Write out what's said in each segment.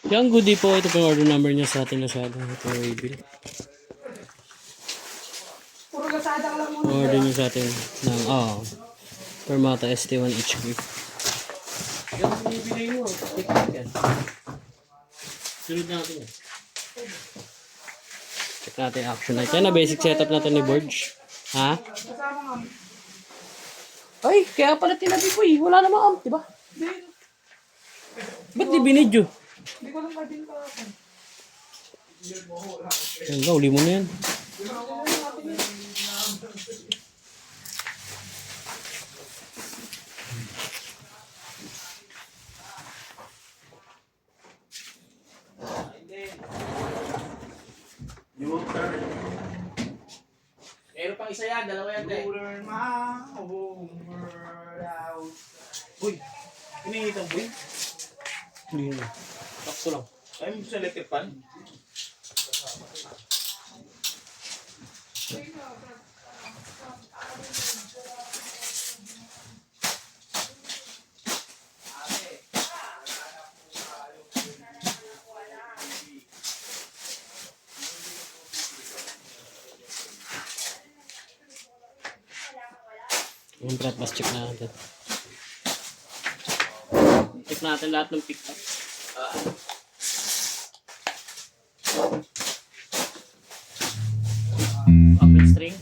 Yung goodie po, ito po yung order number niya sa ating Lazada. Ito yung Waybill. Puro Lazada ka lang muna. Order niya sa atin ng, Permata ST1 HQ. Yung binibigay mo, tiktok yan. Sunod natin yan. Check natin yung action light. Yan na, basic setup natin ni Borge. Ha? Kasama nga. Ay, kaya pala tinabi ko eh. Wala namang amp, diba? Ba't di binidyo? Hindi ko lang pwedeng kapan. Yan ka, uli mo na yan. Meron pang isa yan, dalawa yan, te. Uy, pinihitang boy. Hindi na. Takso lang. Ay, mo sa electric pan. Yung flat bus check natin. Check natin lahat ng pick-up. Open string.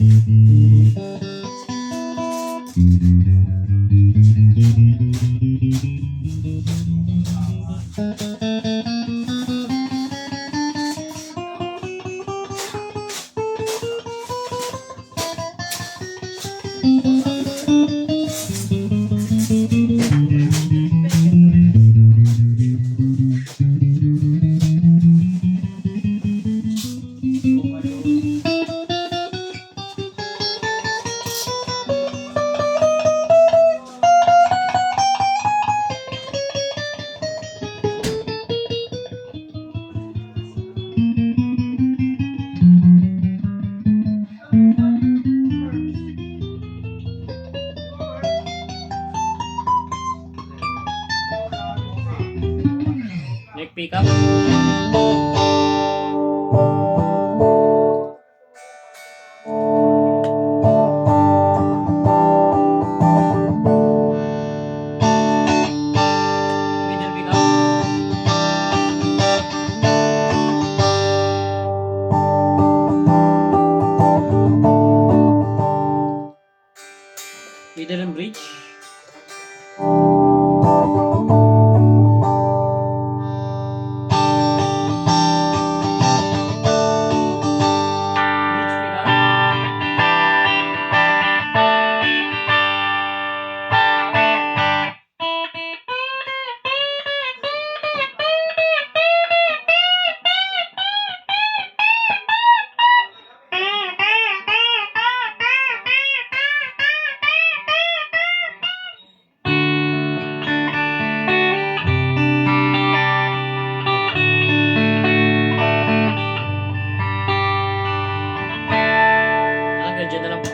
Neck pickup. Middle pickup. Middle and bridge. Bridge pickup. Hanggang dyan na lang po.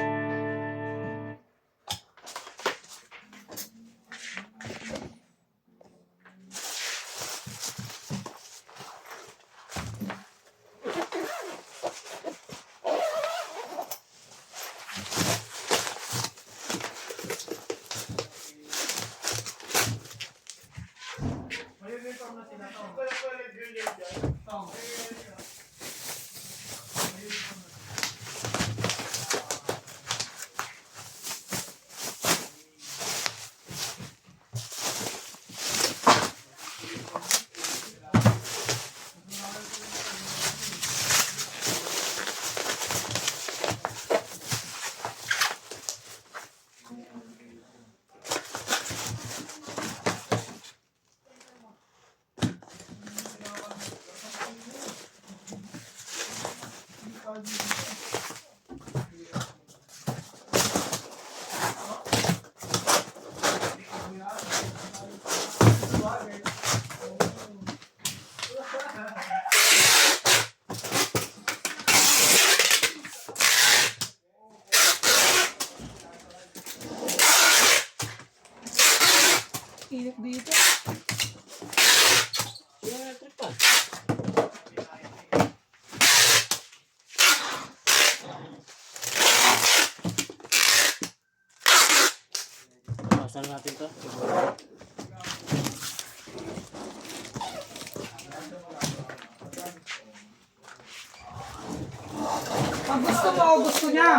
Init dito. Yung electric pan. Pasang natin to. Pag gusto mo, gusto niya.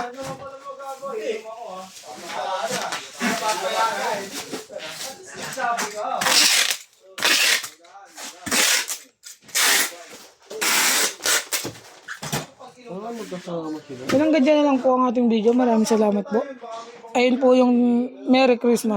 Magkasama sila. Hanggang dyan na lang po ang ating video. Maraming salamat po. Ayun po yung Merry Christmas.